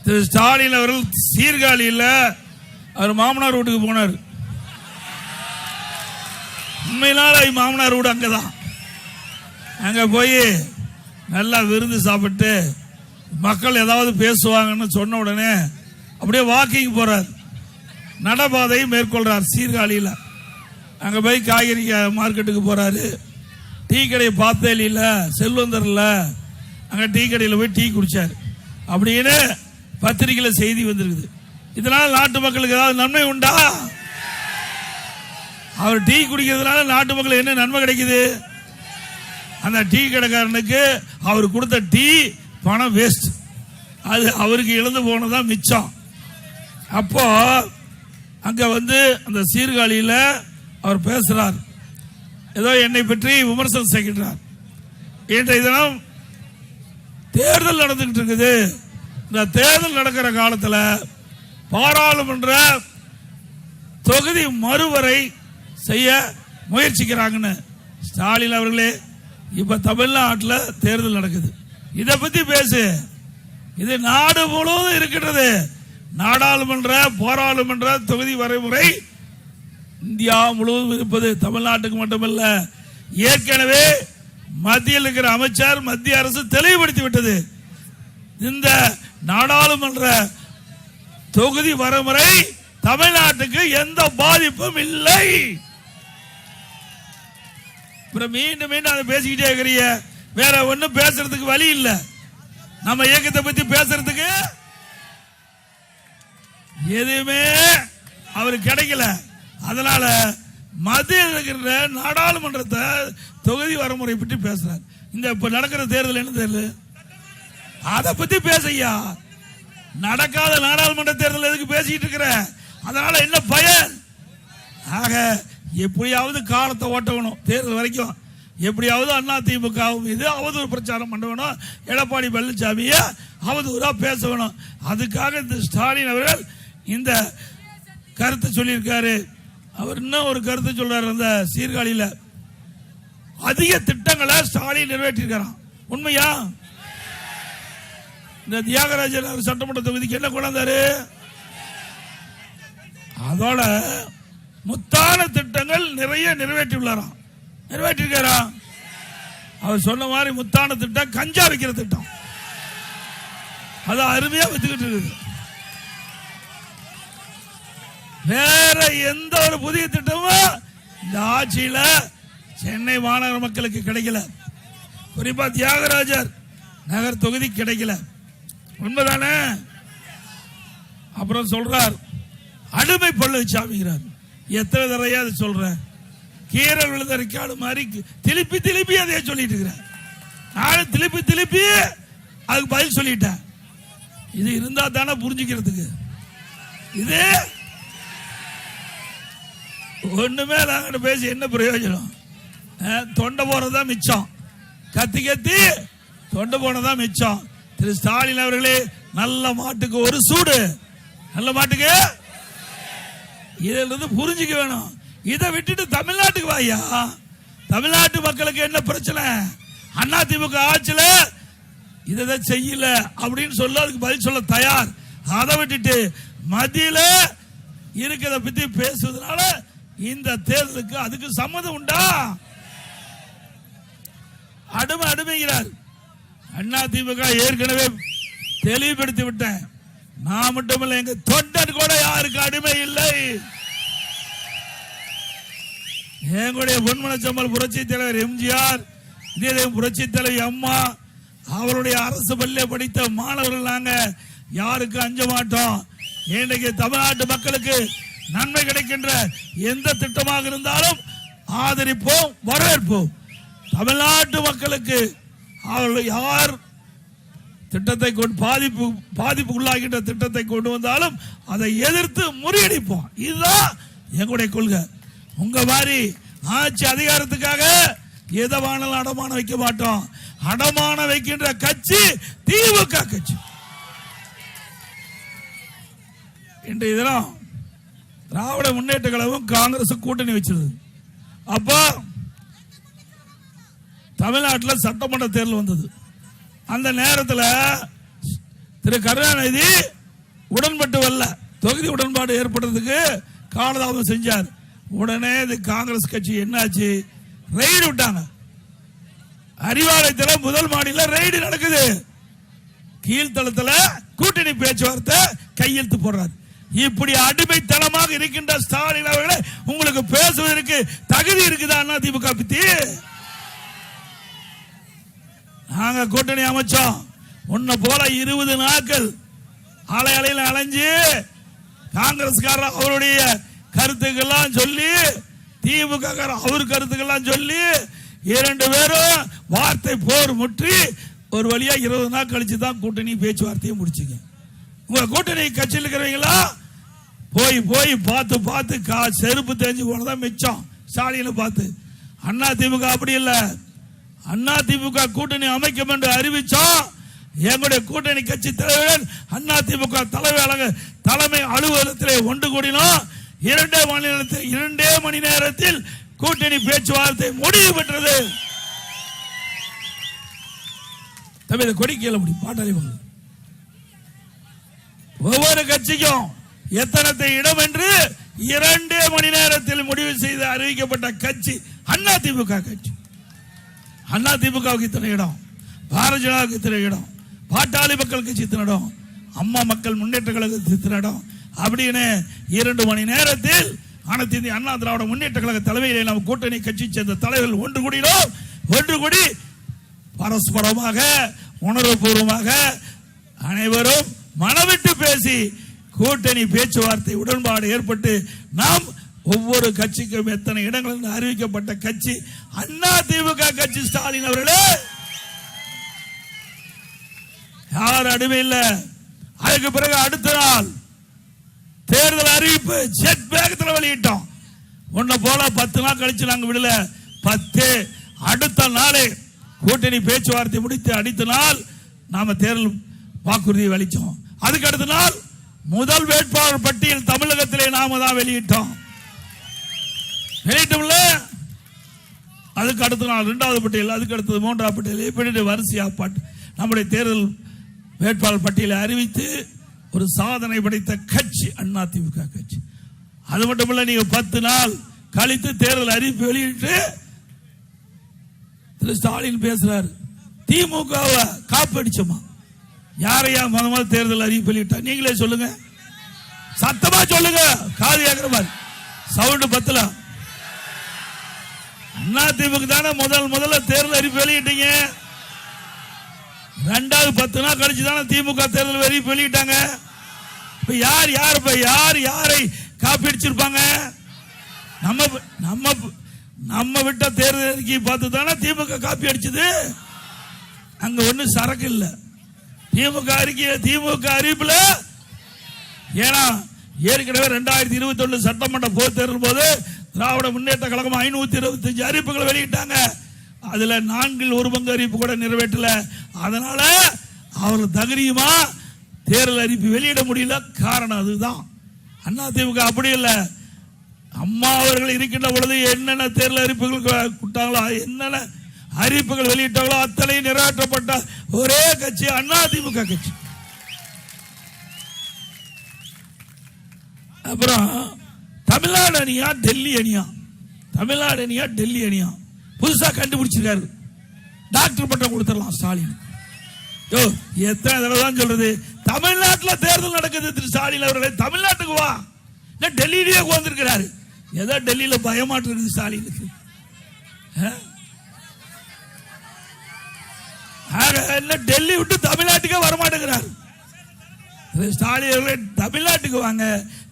திரு ஸ்டாலின் அவர்கள் சீர்காழியில் அவர் மாமனார் வீட்டுக்கு போனார். உண்மையினால மாமனார் வீடு அங்கதான். அங்க போய் நல்லா விருந்து சாப்பிட்டு மக்கள் ஏதாவது பேசுவாங்கன்னு சொன்ன உடனே அப்படியே வாக்கிங் போறார், நடபாதையை மேற்கொள்றார் சீர்காழியில். அங்க போய் காய்கறி மார்க்கெட்டுக்கு போறாரு. டீ கடையை பார்த்தே இல்ல, செல்வந்தர்ல அங்க டீ கடையில் போய் டீ குடிச்சார் அப்படின்னு பத்திரிகையில செய்தி வந்திருக்குது. இதனால நாட்டு மக்களுக்கு ஏதாவது நன்மை உண்டா? அவர் டீ குடிக்கிறதுனால நாட்டு மக்களுக்கு என்ன நன்மை கிடைக்குது? அந்த டீ கடைக்காரனுக்கு அவர் கொடுத்த டீ பணம் வேஸ்ட், அது அவருக்கு இழந்து போனதான் மிச்சம். அப்போ அங்க அந்த சீர்காழியில் அவர் பேசுறார், ஏதோ என்னை பற்றி விமர்சனம் செய்கின்றார். இன்றைய தினம் தேர்தல் நடந்துகிட்டு இருக்குது. இந்த தேர்தல் நடக்கிற காலத்தில் பாராளுமன்ற தொகுதி மறுவரை செய்ய முயற்சிக்கிறாங்கன்னு. ஸ்டாலின் அவர்களே, இப்ப தமிழ்நாட்டில் தேர்தல் நடக்குது, இதை பத்தி பேசு. இது நாடு முழுவதும் இருக்கின்றது. நாடாளுமன்ற பாராளுமன்ற தொகுதி வரைமுறை இந்தியா முழுவதும் இருப்பது, தமிழ்நாட்டுக்கு மட்டுமல்ல. ஏற்கனவே மத்தியில் இருக்கிற அமைச்சர், மத்திய அரசு தெளிவுபடுத்தி விட்டது. இந்த நாடாளுமன்ற தொகுதி வரைமுறை தமிழ்நாட்டுக்கு எந்த பாதிப்பும் இல்லை. மீண்டும் மீண்டும் அதை பேசிக்கிட்டே இருக்கிறீங்க. வேற ஒன்னும் பேசுறதுக்கு வழி இல்லை. நம்ம இயக்கத்தை பத்தி பேசுறதுக்கு எதுவுமே அவருக்கு கிடைக்கல. அதனால மத்தியில் இருக்கிற நாடாளுமன்றத்தை தொகுதி வரைமுறை பற்றி பேசுறாரு. இந்த இப்ப நடக்கிற தேர்தல் என்ன தேர்தல், அதை பத்தி பேசையா. நடக்காத நாடாளுமன்ற தேர்தல் எதுக்கு பேசிட்டு இருக்கிற? அதனால என்ன பயன்? ஆக எப்படியாவது காலத்தை ஓட்டணும். தேர்தல் வரைக்கும் எப்படியாவது அதிமுக மீது அவதூறு பிரச்சாரம் பண்ணணும், எடப்பாடி பழனிசாமிய அவதூறா பேசணும். அதுக்காக இந்த ஸ்டாலின் அவர்கள் இந்த கருத்தை சொல்லியிருக்காரு. அவர் இன்னும் ஒரு கருத்தை சொல்றாரு. அந்த சீர்காழியில் அதிக திட்டங்களை ஸ்டாலின் நிறைவேற்றிருக்கிறான். உண்மையா? இந்த தியாகராஜர் சட்டமன்ற தொகுதிக்கு என்ன கொண்டாந்தாரு? அதோட முத்தான திட்டங்கள் நிறைய நிறைவேற்றியுள்ளாராம். நிறைவேற்றிருக்காரா? அவர் சொன்ன மாதிரி முத்தான திட்டம் கஞ்சா வைக்கிற திட்டம், அது அருமையா வச்சுக்கிட்டு இருக்குது. வேற எந்த ஒரு புதிய திட்டமும் இந்த ஆட்சியில சென்னை மாநகர மக்களுக்கு கிடைக்கல. குறிப்பா தியாகராஜர் நகர் தொகுதி கிடைக்கல. உண்மைதானே? அப்புறம் சொல்றார் அடிமை பழனிசாமிங்கிறார். எத்தனை தரையா அதை சொல்ற? கீரை விழுந்த ரெக்கார்டு மாதிரி திருப்பி திருப்பி அதையே சொல்லிட்டு இருக்கிறேன். நானும் திருப்பி திருப்பி அதுக்கு பதில் சொல்லிட்டேன். இது இருந்தா தானே புரிஞ்சுக்கிறதுக்கு. இது ஒண்ணுமே நாங்க பேசி என்ன பிரயோஜனம்? தொண்டை போறதுதான் மிச்சம். கத்தி கத்தி தொண்டை போனதான் மிச்சம். திரு ஸ்டாலின் அவர்களே, நல்ல மாட்டுக்கு ஒரு சூடு, நல்ல மாட்டுக்கு இதுல இருந்து புரிஞ்சுக்க வேணும். இதை விட்டுட்டு தமிழ்நாட்டுக்கு வாயா. தமிழ்நாட்டு மக்களுக்கு என்ன பிரச்சனை? அதிமுக ஆட்சியில இதை செய்யல அப்படின்னு சொல்ல, அதுக்கு பதில் சொல்ல தயார். அதை விட்டுட்டு மத்தியில இருக்கிறத பத்தி பேசுவதனால இந்த தேர்தலுக்கு அதுக்கு சம்மதம் உண்டா? அடிமைங்கிறார். அதிமுக ஏற்கனவே தெளிவுபடுத்தி விட்டேன். நான் மட்டுமல்ல, எங்க தொண்டன் கூட யாருக்கு அடிமை இல்லை. எங்களுடைய பொன்மனச்சம்பல் புரட்சி தலைவர் எம்ஜிஆர், இதே புரட்சி தலைவி அம்மா, அவருடைய அரசு பள்ளியை படித்த மாணவர்கள் நாங்க யாருக்கு அஞ்ச மாட்டோம். இன்றைக்கு தமிழ்நாட்டு மக்களுக்கு நன்மை கிடைக்கின்ற எந்த திட்டமாக இருந்தாலும் ஆதரிப்போம், வரவேற்போம். தமிழ்நாட்டு மக்களுக்கு அவர்கள் யார் திட்டத்தை பாதிப்பு உள்ளாகின்ற திட்டத்தை கொண்டு வந்தாலும் அதை எதிர்த்து முறியடிப்போம். இதுதான் எங்களுடைய கொள்கை. உங்க மாதிரி ஆட்சி அதிகாரத்துக்காக எதவானாலும் அடமான வைக்க மாட்டோம். அடமான வைக்கின்ற கட்சி திமுக கட்சி. இன்றைய தினம் திராவிட முன்னேற்ற கழகம் காங்கிரஸ் கூட்டணி வச்சிருது. அப்போ தமிழ்நாட்டில் சட்டமன்ற தேர்தல் வந்தது. அந்த நேரத்தில் திரு கருணாநிதி உடன்பட்டு வரல. தொகுதி உடன்பாடு ஏற்படுறதுக்கு காலதாமதம் செஞ்சார். உடனே இது காங்கிரஸ் கட்சி என்னாச்சு, ரெய்டு விட்டாங்க. அறிவாலயத்தில் முதல் மாடியில ரெய்டு நடக்குது. கீழ்த்தளத்தில் கூட்டணி பேச்சுவார்த்தை கையெழுத்து போடுறாரு. இப்படி அடிமைத்தனமாக இருக்கின்ற ஸ்டாலின் அவர்களே, உங்களுக்கு பேசுவதற்கு தகுதி இருக்குதா அதிமுக பத்தி? நாங்க கூட்டணி அமைச்சோம். உன்ன போல 20 நாட்கள் அலை அலையில் அலைஞ்சு காங்கிரஸ்காரர் அவருடைய கருத்துக்கெல்லாம் சொல்லி, திமுக அவர் கருத்துக்கெல்லாம் சொல்லி, 2 பேரும் வார்த்தை போர் முற்றி ஒரு வழியா 20 நாள் கழிச்சு தான் கூட்டணி பேச்சுவார்த்தையை முடிச்சுங்க. உங்க கூட்டணி கட்சியில் இருக்கிறவங்களா போய் போய் பார்த்து பார்த்து செருப்பு தெரிஞ்சு போனதான் மிச்சம். ஸ்டாலினை பார்த்து அண்ணா திமுக அப்படி இல்ல. அண்ணா திமுக கூட்டணி அமைக்கும் என்று அறிவிச்சோம். எங்களுடைய கூட்டணி கட்சி தலைவர் அண்ணா திமுக தலைமை அலுவலகத்திலே ஒன்று கூடினோம். 2 மணி நேரத்தில் கூட்டணி பேச்சுவார்த்தை முடிவு பெற்றது. கொடி கீழ முடியும் பாட்டாளி மக்கள். ஒவ்வொரு கட்சிக்கும் எத்தனை இடம் என்று 2 மணி நேரத்தில் முடிவு செய்து அறிவிக்கப்பட்ட கட்சி அண்ணா திமுக கட்சி. அண்ணா திமுகவுக்கு இத்தனை இடம், பாரதிய ஜனதாவுக்கு இத்தனை இடம், பாட்டாளி மக்கள் கட்சி இத்தனை இடம், அம்மா மக்கள் முன்னேற்ற கழகத்துக்கு இத்தனை இடம் அப்படின்னு 2 மணி நேரத்தில் அனைத்து இந்திய அண்ணா திராவிட முன்னேற்ற கழக தலைமையிலே நம்ம கூட்டணி கட்சி சேர்ந்த தலைவர்கள் ஒன்று கூடினோம். ஒன்று கூடி பரஸ்பரமாக உணர்வுபூர்வமாக அனைவரும் மனவிட்டு பேசி கூட்டணி பேச்சுவார்த்தை உடன்பாடு ஏற்பட்டு நாம் ஒவ்வொரு கட்சிக்கும் எத்தனை இடங்கள் அறிவிக்கப்பட்ட கட்சி அண்ணா திமுக கட்சி. ஸ்டாலின் அவர்களே, யார் அடிமை இல்ல. அதுக்கு பிறகு அடுத்த நாள் தேர்தல் அறிவிப்பு செக் பேகத்தில் வெளியிட்டோம். உன்ன போல 10 நாள் கழிச்சு நாங்க விடல. 10 அடுத்த நாளே கூட்டணி பேச்சுவார்த்தை முடித்து அடுத்த நாள் நாம தேர்தல் வாக்குறுதியை வெளிச்சோம். அதுக்கு அடுத்த நாள் முதல் வேட்பாளர் பட்டியல் தமிழகத்திலே நாம தான் வெளியிட்டோம். வெளியிட்டோம்ல. அதுக்கு அடுத்த நாள் 2வது பட்டியல், அதுக்கு அடுத்தது 3வது பட்டியல், இப்படி வரிசையா நம்முடைய தேர்தல் வேட்பாளர் பட்டியலை அறிவித்து ஒரு சாதனை படைத்த கட்சி அண்ணா திமுக கட்சி. அது மட்டுமல்ல, நீங்க 10 நாள் கழித்து தேர்தல் அறிவிப்பு வெளியிட்டு திரு ஸ்டாலின் பேசுறாரு, திமுகவை காப்படிச்சோமா? யாரையா முதல்ல தேர்தல் அறிவிப்பு வெளியிட்டா? நீங்களே சொல்லுங்க, சத்தமா சொல்லுங்க. காது கேட்கிற மாதிரி சவுண்ட் பத்தல. அண்ணா திமுக தானே முதல்ல தேர்தல் அறிவிப்பு வெளியிட்டீங்க. 2வது 10 நாள் கழிச்சு தானே திமுக தேர்தல் அறிவிப்பு வெளியிட்டாங்க. இப்ப யாரை காப்பீடிச்சிருப்பாங்க? நம்ம விட்ட தேர்தல் அறிக்கை பார்த்து தானே திமுக காப்பி அடிச்சது. அங்க ஒண்ணு சரக்கு இல்ல. திமுக அறிவிப்புல ஏன்னா ஏற்கனவே 2021 சட்டமன்ற பொதுத் தேர்தல் போது திராவிட முன்னேற்ற கழகம் 525 அறிவிப்புகளை வெளியிட்டாங்க. அதுல 1/4 பங்கு அறிவிப்பு கூட நிறைவேற்றல. அதனால அவர்கள் தகுதியுமா தேர்தல் அறிவிப்பு வெளியிட முடியல. காரணம் அதுதான். அண்ணா திமுக அப்படி இல்லை. அம்மா அவர்கள் இருக்கின்ற பொழுது என்னென்ன தேர்தல் அறிவிப்புகள் கொடுத்தாங்களோ, என்னென்ன அறிவிப்புகள் வெளியிட்டாங்களோ அத்தனை நிறைவேற்றப்பட்ட ஒரே கட்சி அண்ணா திமுக கட்சி. அப்புறம் தமிழ்நாடு அணியா டெல்லி அணியா? தமிழ்நாடு அணியா டெல்லி அணியா? புதுசா கண்டுபிடிச்சிருக்காரு. டாக்டர் பட்டம் கொடுத்துடலாம் ஸ்டாலின். எத்தனை தடவை தான் சொல்றது? தமிழ்நாட்டில் தேர்தல் நடக்குது. திரு ஸ்டாலின் அவர்களே, தமிழ்நாட்டுக்கு வா. டெல்லியிலேயே உட்கார்ந்திருக்கிறாரு. ஏதோ டெல்லியில பயமாட்டு இருக்குது ஸ்டாலினுக்கு. டெல்லி விட்டு தமிழ்நாட்டுக்கே வரமாட்டேங்கிறார். ஸ்டாலின் அவர்களே, தமிழ்நாட்டுக்கு வாங்க.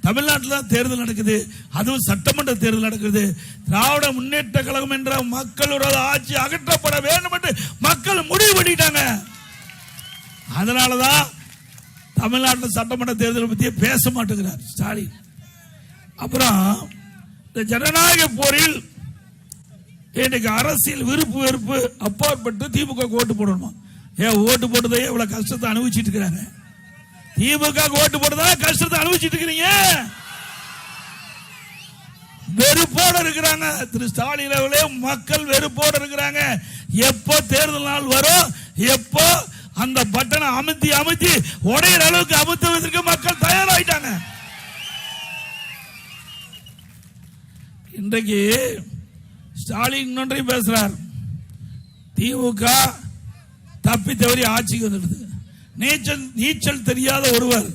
தமிழ்நாட்டில் தான் தேர்தல் நடக்குது, அதுவும் சட்டமன்ற தேர்தல் நடக்குது. திராவிட முன்னேற்ற கழகம் என்ற மக்களோட ஆட்சி அகற்றப்பட வேண்டும் என்று மக்கள் முடிவு பண்ணிட்டாங்க. அதனாலதான் தமிழ்நாட்டில் சட்டமன்ற தேர்தலை பத்தி பேச மாட்டேங்கிறார் ஸ்டாலின். அப்புறம் இந்த ஜனநாயக போரில் இன்னைக்கு அரசியல் விருப்பு வெறுப்பு அப்பாற்பட்டு திமுக ஓட்டு போடணுமா? ஓட்டு போட்டதே இவ்வளவு கஷ்டத்தை அனுபவிச்சுட்டு இருக்கிறாங்க. திமுக ஓட்டு போட்டதா கஷ்டத்தை அனுபவிச்சுட்டு இருக்கிறீங்க. வெறுப்போடு இருக்கிறாங்க. திரு ஸ்டாலின் அவர்களே, மக்கள் வெறுப்போடு இருக்கிறாங்க. எப்போ தேர்தல் நாள் வரும், எப்போ அந்த பட்டனை அமுத்தி உடையிற அளவுக்கு அமுத்துவதற்கு மக்கள் தயார். இன்றைக்கு ஸ்டாலின் இன்னொன்றையும் பேசுறார். திமுக தப்பி தவறி ஆட்சிக்கு வந்துடுது. நீச்சல் தெரியாத ஒருவர்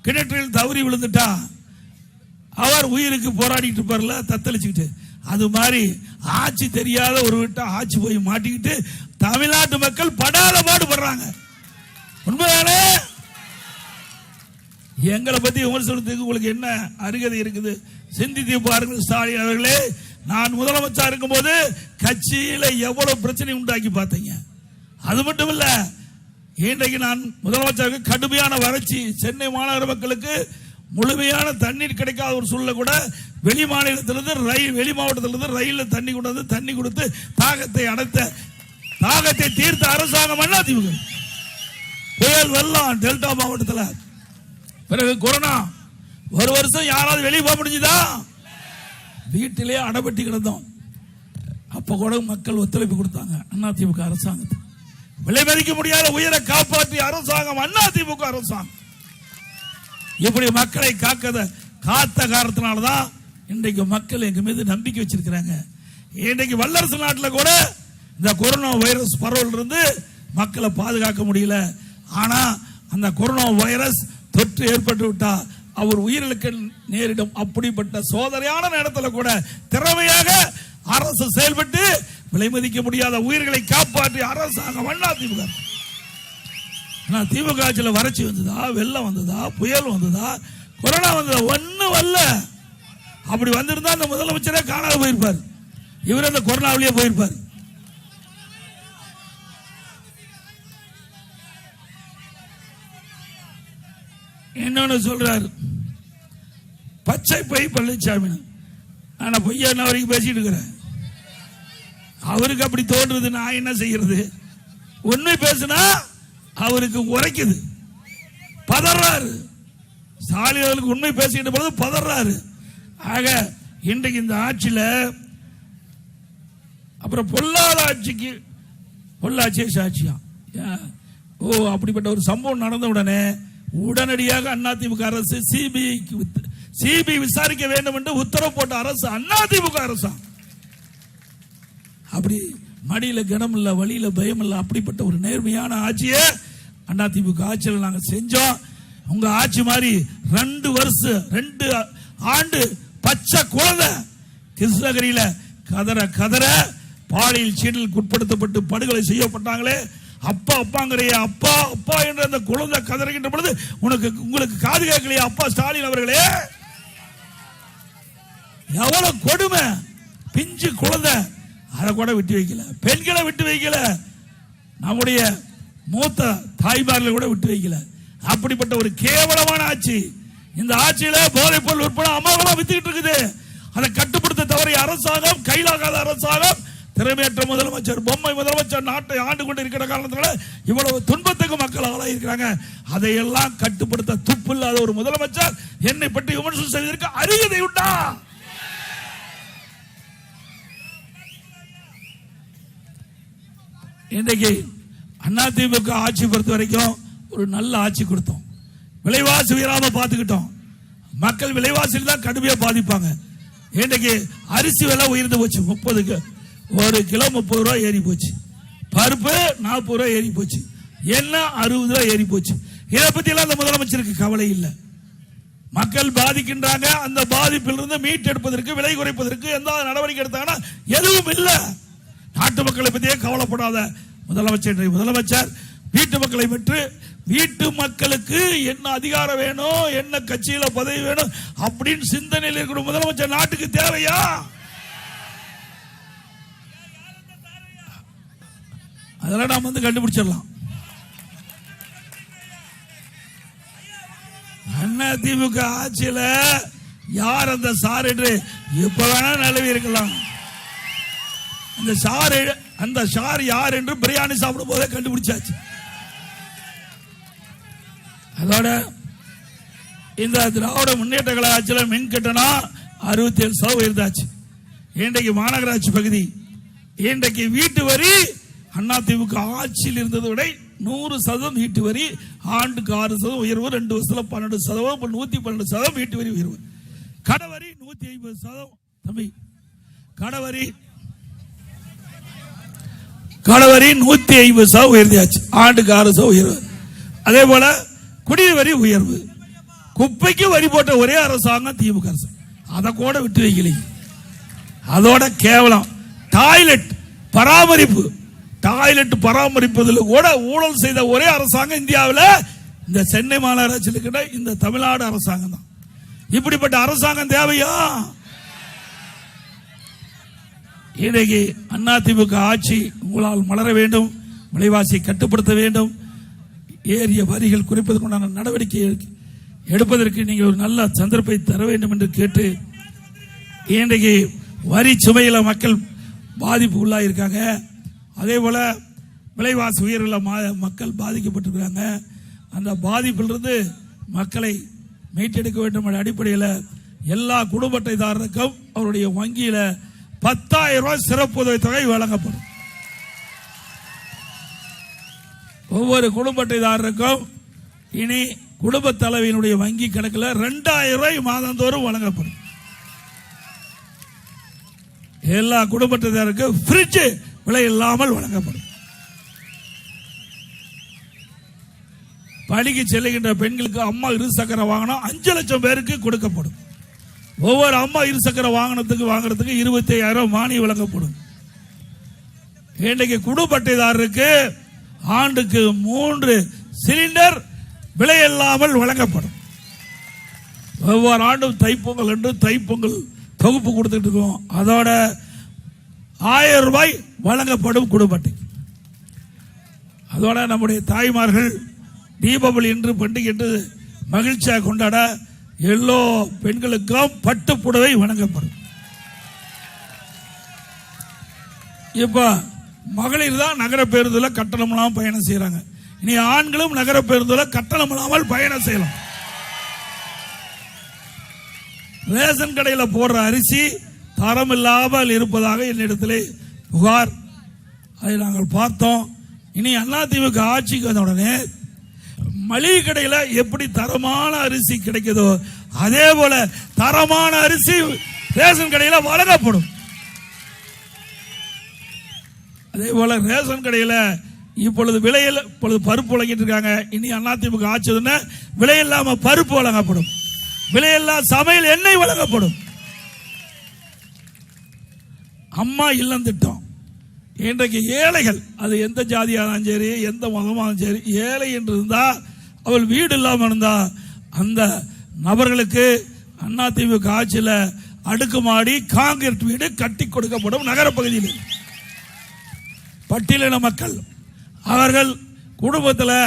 கிணற்றில் தவறி விழுந்துட்டா அவர் உயிருக்கு போராடிட்டு இருப்பார்ல, தத்தளிச்சுக்கிட்டு. அது மாதிரி ஆட்சி தெரியாத ஒரு விட்ட ஆட்சி போய் மாட்டிக்கிட்டு தமிழ்நாட்டு மக்கள் படாத பாடுபடுறாங்க. உண்மைதானே? எங்களை பத்தி விமர்சனத்துக்கு உங்களுக்கு என்ன அருகதை இருக்குது? சிந்தித்து பாருங்கள். ஸ்டாலின் அவர்களே, நான் முதலமைச்சர் இருக்கும் போது கட்சியில எவ்வளவு பிரச்சனை உண்டாக்கி பார்த்தீங்க. அது மட்டும் இல்ல, இன்றைக்கு நான் முதலமைச்சருக்கு கடுமையான வறட்சி, சென்னை மாநகர மக்களுக்கு முழுமையான தண்ணீர் கிடைக்காத ஒரு சூழ்நிலை கூட வெளி மாநிலத்திலிருந்து வெளி மாவட்டத்திலிருந்து ரயிலில் தண்ணி கொண்டு வந்து தண்ணி கொடுத்து தாகத்தை தீர்த்த அரசாங்கம் அதிமுக. புயல் வெள்ளம் டெல்டா மாவட்டத்தில், பிறகு கொரோனா, ஒரு வருஷம் யாராவது வெளியே போக முடிஞ்சுதா? வீட்டிலே அடைபட்டி கிடந்தோம். அப்ப கூட மக்கள் ஒத்துழைப்பு கொடுத்தாங்க அதிமுக அரசாங்கத்துக்கு. விலை மதிக்க முடியாத உயிரை காப்பாற்றிய அரசாங்கம் அதிமுக அரசாங்கம். இப்படி மக்களை காத்த காரணத்தினால்தான் இன்றைக்கு மக்கள் எங்க மீது நம்பிக்கை வச்சிருக்கிறாங்க. இன்றைக்கு வல்லரசு நாட்டில் கூட இந்த கொரோனா வைரஸ் பரவல் இருந்து மக்களை பாதுகாக்க முடியல. ஆனா அந்த கொரோனா வைரஸ் தொற்று ஏற்பட்டு விட்டா அவர் உயிரிழக்க நேரிடும். அப்படிப்பட்ட சோதனையான நேரத்தில் கூட திறமையாக அரசு செயல்பட்டு விலை மதிக்க முடியாத உயிர்களை காப்பாற்றிய அரசாங்கம் அதிமுக. திமுக ஆட்சியில் வறட்சி வந்ததா, வெள்ளம் வந்ததா, புயல் வந்ததா, கொரோனா வந்ததா? ஒன்னும் வரல. அப்படி வந்திருந்தா அந்த முதலமைச்சரே காணாத போயிருப்பார். இவர் அந்த கொரோனாவிலேயே போயிருப்பார். இன்னொன்னு சொல்றாரு, பச்சை பை பழனிசாமி. ஆனா பொய்யா என்ன வரைக்கும் பேசிட்டு இருக்கிறேன். அவருக்கு அப்படி தோன்றது, நான் என்ன செய்யறது? உண்மை பேசினா அவருக்கு உரைக்குது, பதறாரு. ஸ்டாலின் அவர்களுக்கு உண்மை பேசிக்கிட்ட பொழுது பதறாரு. ஆக இன்றைக்கு இந்த ஆட்சியில அப்புறம் பொல்லாத ஆட்சிக்கு பொள்ளாச்சியே சாட்சியா. அப்படிப்பட்ட ஒரு சம்பவம் நடந்த உடனே உடனடியாக அதிமுக அரசு சிபிஐ விசாரிக்க வேண்டும் என்று உத்தரவு போட்ட அரசு அதிமுக அரசாங்கம். அப்படி மடியில கனம் இல்ல, வழியில பயம் இல்ல, அப்படிப்பட்ட ஒரு நேர்மையான ஆட்சியை அதிமுக ஆட்சியில் நாங்க செஞ்சோம். உங்க ஆட்சி மாதிரி 2 ஆண்டு பச்சை குழந்தை கிருஷ்ணகிரியில கதற பாலியல் சீண்டலுக்கு உட்படுத்தப்பட்டு படுகொலை செய்யப்பட்டாங்களே, அப்பா அப்பாங்கிறைய அப்பா அப்பா என்ற அந்த குழந்தை கதறுகின்ற பொழுது உங்களுக்கு காது கேட்கலையா? அப்பா ஸ்டாலின் அவர்களே, எவ்வளவு கொடுமை! பிஞ்சு குழந்தை, அதை கூட விட்டு வைக்கல, பெண்களை விட்டு வைக்கல, நம்முடைய மூத்த தாய்மார்களை கூட விட்டு வைக்கல. அப்படிப்பட்ட ஒரு கேவலமான ஆட்சி. இந்த ஆட்சியில போதைப் பொருள் உட்பட அமோகமா வித்துக்கிட்டு இருக்குது. அதை கட்டுப்படுத்த தவறிய அரசாங்கம், கையிலாகாத அரசாங்கம், திறமையற்ற முதலமைச்சர், பொம்மை முதலமைச்சர் நாட்டை ஆண்டு கொண்டு இருக்கிற காரணத்தினால இவ்வளவு துன்பத்துக்கு மக்கள் ஆளாகி இருக்கிறாங்க. அதையெல்லாம் கட்டுப்படுத்த துப்பு இல்லாத ஒரு முதலமைச்சர் என்னை பற்றி விமர்சனம் செய்வதற்கு அருகதை உண்டா? இன்றைக்கு அதிமுக ஆட்சி பொறுத்த வரைக்கும் ஒரு நல்ல ஆட்சி கொடுத்தோம். விலைவாசி உயராம பார்த்துக்கிட்டோம். மக்கள் விலைவாசியில் தான் கடுமையா பாதிப்பாங்க. இன்றைக்கு அரிசி விலை உயர்ந்து போச்சு. 1 கிலோ 30 ரூபாய் ஏறி போச்சு. பருப்பு 40 ரூபாய் ஏறி போச்சு. எண்ணெய் 60 ரூபாய் ஏறி போச்சு. இதை பத்தி எல்லாம் அந்த முதலமைச்சருக்கு கவலை இல்லை. மக்கள் பாதிக்கின்றாங்க. அந்த பாதிப்பில் இருந்து மீட்டெடுப்பதற்கு, விலை குறைப்பதற்கு எந்த நடவடிக்கை எடுத்தாங்கன்னா எதுவும் இல்லை. நாட்டு மக்களை பத்தியே கவலைப்படாத முதலமைச்சர் வீட்டு மக்களை பெற்று, வீட்டு மக்களுக்கு என்ன அதிகாரம் வேணும், என்ன கட்சியில பதவி வேணும் அப்படின்னு சிந்தனையில் இருக்கிற முதலமைச்சர் நாட்டுக்கு தேவையா? அதெல்லாம் நாம் கண்டுபிடிச்சிடலாம். அதிமுக ஆட்சியில யார் அந்த சார் என்று எப்ப வேணா நிலவி இருக்கலாம். அந்த சார் யார் என்று பிரியாணி சாப்பிடும் போதே கண்டுபிடிச்சாச்சு. அதோட இந்த திராவிட முன்னேற்ற கழக ஆட்சியில் மின் கட்டணம் 67% உயர்ந்தாச்சு. இன்றைக்கு மாநகராட்சி பகுதி, இன்றைக்கு வீட்டு வரி அதிமுக ஆட்சியில் இருந்ததை விட 100% வீட்டு வரி, ஆண்டுக்கு 6% உயர்வு, 2 வருஷத்துல 12%, 112% வீட்டு வரி உயர்வு, கடை வரி 150%. தம்பி கடவரி 150% உயர்த்தியாச்சு, ஆண்டுக்கு 6% உயர்வு. அதே போல குடிநீர் வரி உயர்வு, குப்பைக்கு வரி போட்ட ஒரே அரசாங்கம் திமுக அரசு, அதை கூட விட்டு வைக்கல. அதோட கேவலம் டாய்லெட் பராமரிப்பதில் கூட ஊழல் செய்த ஒரே அரசாங்கம் இந்தியாவில் இந்த சென்னை மாநகராட்சியில் இருக்கிற இந்த தமிழ்நாடு அரசாங்கம் தான். இப்படிப்பட்ட அரசாங்கம் தேவையா? இன்றைக்கு அதிமுக ஆட்சி உங்களால் மலர வேண்டும், விலைவாசியை கட்டுப்படுத்த வேண்டும், ஏறிய வரிகள் குறைப்பதற்குண்டான நடவடிக்கை எடுப்பதற்கு நீங்கள் ஒரு நல்ல சந்தர்ப்பத்தை தர வேண்டும் என்று கேட்டு, இன்றைக்கு வரி சுமையில மக்கள் பாதிப்பு உள்ளாயிருக்காங்க. அதே போல விலைவாசி உயர்வில் மக்கள் பாதிக்கப்பட்டிருக்காங்க. அந்த பாதிப்பிலிருந்து மக்களை மீட்டெடுக்க வேண்டும் என்ற அடிப்படையில் எல்லா குடும்ப அட்டைதாரருக்கும் அவருடைய வங்கியில 10,000 ரூபாய் சிறப்பு உதவி தொகை வழங்கப்படும். ஒவ்வொரு குடும்ப அட்டைதாரருக்கும் இனி குடும்ப தலைவியினுடைய வங்கி கணக்கில் 2,000 ரூபாய் மாதந்தோறும் வழங்கப்படும். எல்லா குடும்ப அட்டைதாரருக்கும் ஃப்ரிட்ஜ் விலை இல்லாமல் வழங்கப்படும். பணிக்கு செல்லுகின்ற பெண்களுக்கு அம்மா இருசக்கர வாகனம் 5 லட்சம் பேருக்கு கொடுக்கப்படும். ஒவ்வொரு அம்மா இருசக்கர வாகனத்துக்கு வாங்குறதுக்கு 25,000 மானியம் வழங்கப்படும். இன்றைக்கு குடும்ப அட்டைதாரருக்கு ஆண்டுக்கு 3 சிலிண்டர் விலை இல்லாமல் வழங்கப்படும். ஒவ்வொரு ஆண்டும் தைப்பொங்கல் என்று தைப்பொங்கல் தொகுப்பு கொடுத்துட்டு இருக்கோம். அதோட 1000 ரூபாய் வழங்கப்படும் குடும்ப அட்டை. அதோட நம்முடைய தாய்மார்கள் தீபாவளி என்று பண்டிகை என்று மகிழ்ச்சியாக கொண்டாட எல்லா பெண்களுக்கும் பட்டு புடவை வழங்கப்படும். இப்ப மகளிர் தான் நகர பேருந்துல கட்டணம் இல்லாமல் பயணம் செய்யறாங்க. இனி ஆண்களும் நகர பேருந்துல கட்டணம் இல்லாமல் பயணம் செய்யலாம். ரேஷன் கடையில் போடுற அரிசி தரம் இல்லாமல் இருப்பதாக என்னிடத்திலே புகார், அதை நாங்கள் பார்த்தோம். இனி அதிமுக ஆட்சிக்கு வந்த உடனே மளிகை கடையில் எப்படி தரமான அரிசி கிடைக்குதோ அதே போல தரமான அரிசி ரேஷன் கடையில் வழங்கப்படும். அதே போல ரேஷன் கடையில் இப்பொழுது விலையில் பருப்பு வழங்கிட்டு இருக்காங்க. இனி அதிமுக ஆட்சி விலை இல்லாம பருப்பு வழங்கப்படும், விலையில்லா சமையல் எண்ணெய் வழங்கப்படும். அம்மா இல்லம் திட்டம் இன்றைக்கு ஏழைகள், அது எந்த ஜாதியானாலும் சரி எந்த மதமானாலும் சரி, ஏழை என்று இருந்தா அவள் வீடு இல்லாமல் இருந்தா அந்த நபர்களுக்கு அதிமுக ஆட்சியில் அடுக்குமாடி காங்கிரீட் வீடு கட்டி கொடுக்கப்படும். நகர பகுதியில் பட்டியலின மக்கள் அவர்கள் குடும்பத்தில்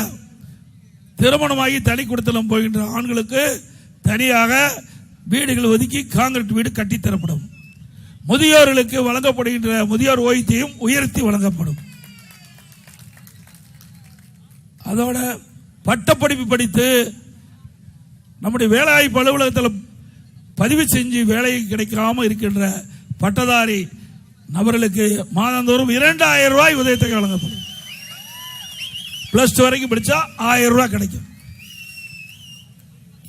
திருமணமாகி தனி குடித்தனம் போகின்ற ஆண்களுக்கு தனியாக வீடுகள் ஒதுக்கி காங்கிரீட் வீடு கட்டித்தரப்படும். முதியோர்களுக்கு வழங்கப்படுகின்ற முதியோர் ஓய்வூதியம் உயர்த்தி வழங்கப்படும். அதோட பட்டப்படிப்பு படித்து நம்முடைய வேலைவாய்ப்பு அலுவலகத்தில் பதிவு செஞ்சு வேலை கிடைக்காம இருக்கின்ற பட்டதாரி நபர்களுக்கு மாதந்தோறும் 2,000 ரூபாய் உதவித்தொகை வழங்கப்படும். +2 வரைக்கும் படிச்சா 1000 ரூபாய் கிடைக்கும்.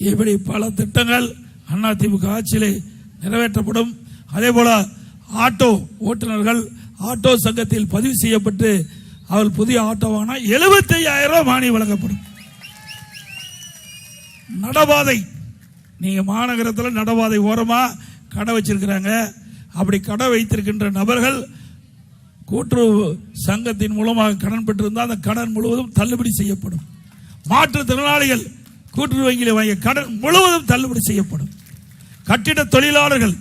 இப்படி பல திட்டங்கள் அதிமுக ஆட்சியிலே நிறைவேற்றப்படும். அதே போல ஆட்டோ ஓட்டுநர்கள் ஆட்டோ சங்கத்தில் பதிவு செய்யப்பட்டு அவள் புதிய ஆட்டோ வாங்கினா 75,000 ரூபாய் மானியம் வழங்கப்படும். நடபாதை, நீங்க மாநகரத்தில் நடபாதை ஓரமா கடை வச்சிருக்கிறாங்க, அப்படி கடை வைத்திருக்கின்ற நபர்கள் கூட்டுறவு சங்கத்தின் மூலமாக கடன் பெற்றிருந்தால் அந்த கடன் முழுவதும் தள்ளுபடி செய்யப்படும். மாற்றுத்திறனாளிகள் கூட்டுறவு வங்கியில் வாங்கிய கடன் முழுவதும் தள்ளுபடி செய்யப்படும். கட்டிட தொழிலாளர்கள்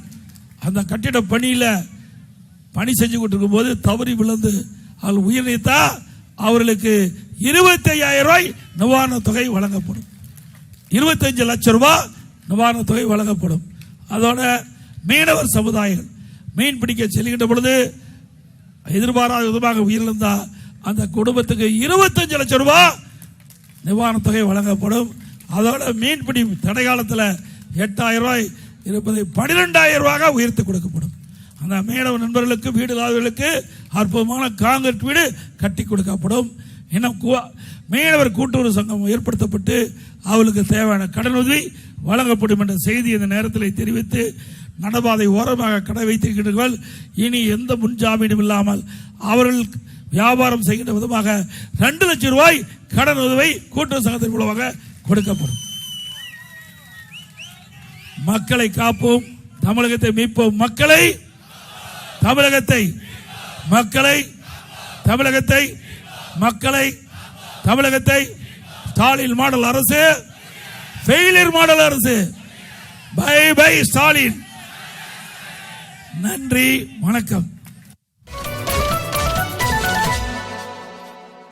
அந்த கட்டிட பணியில பணி செஞ்சு கொண்டிருக்கும் போது தவறி விழுந்து அவர்கள் உயிர் நீத்தா அவர்களுக்கு 25,000 ரூபாய் நிவாரண தொகை வழங்கப்படும். 25 லட்சம் ரூபாய் நிவாரண தொகை வழங்கப்படும். அதோட மீனவர் சமுதாயங்கள் மீன் பிடிக்க செல்கின்ற பொழுது எதிர்பாராத விதமாக உயிரிழந்தா அந்த குடும்பத்துக்கு 25 லட்சம் ரூபாய் நிவாரண தொகை வழங்கப்படும். அதோட மீன்பிடி தடை காலத்தில் 8,000 ரூபாய் இருப்பதை 12,000 ரூபாய் உயர்த்தி கொடுக்கப்படும். அந்த மீனவர் நண்பர்களுக்கு வீடு இல்லாதவர்களுக்கு அற்புதமான காங்கிரீட் வீடு கட்டி கொடுக்கப்படும். இன்னும் மீனவர் கூட்டுறவு சங்கம் ஏற்படுத்தப்பட்டு அவளுக்கு தேவையான கடன் உதவி வழங்கப்படும் என்ற செய்தி இந்த நேரத்தில் தெரிவித்து நடபாதை ஓரமாக கடை வைத்திருக்கிறார்கள். இனி எந்த முன்ஜாமீனும் இல்லாமல் அவர்கள் வியாபாரம் செய்கின்ற விதமாக 2 லட்சம் ரூபாய் கடன் உதவி கூட்டுறவு சங்கத்தின் மூலமாக கொடுக்கப்படும். மக்களை காப்போம், தமிழகத்தை மீட்போம். மக்களை தமிழகத்தை மக்களை தமிழகத்தை மக்களை தமிழகத்தை ஸ்டாலின் மாடல் அரசு, ஃபெயிலியர் மாடல் அரசு. Bye bye Stalin. நன்றி, வணக்கம்.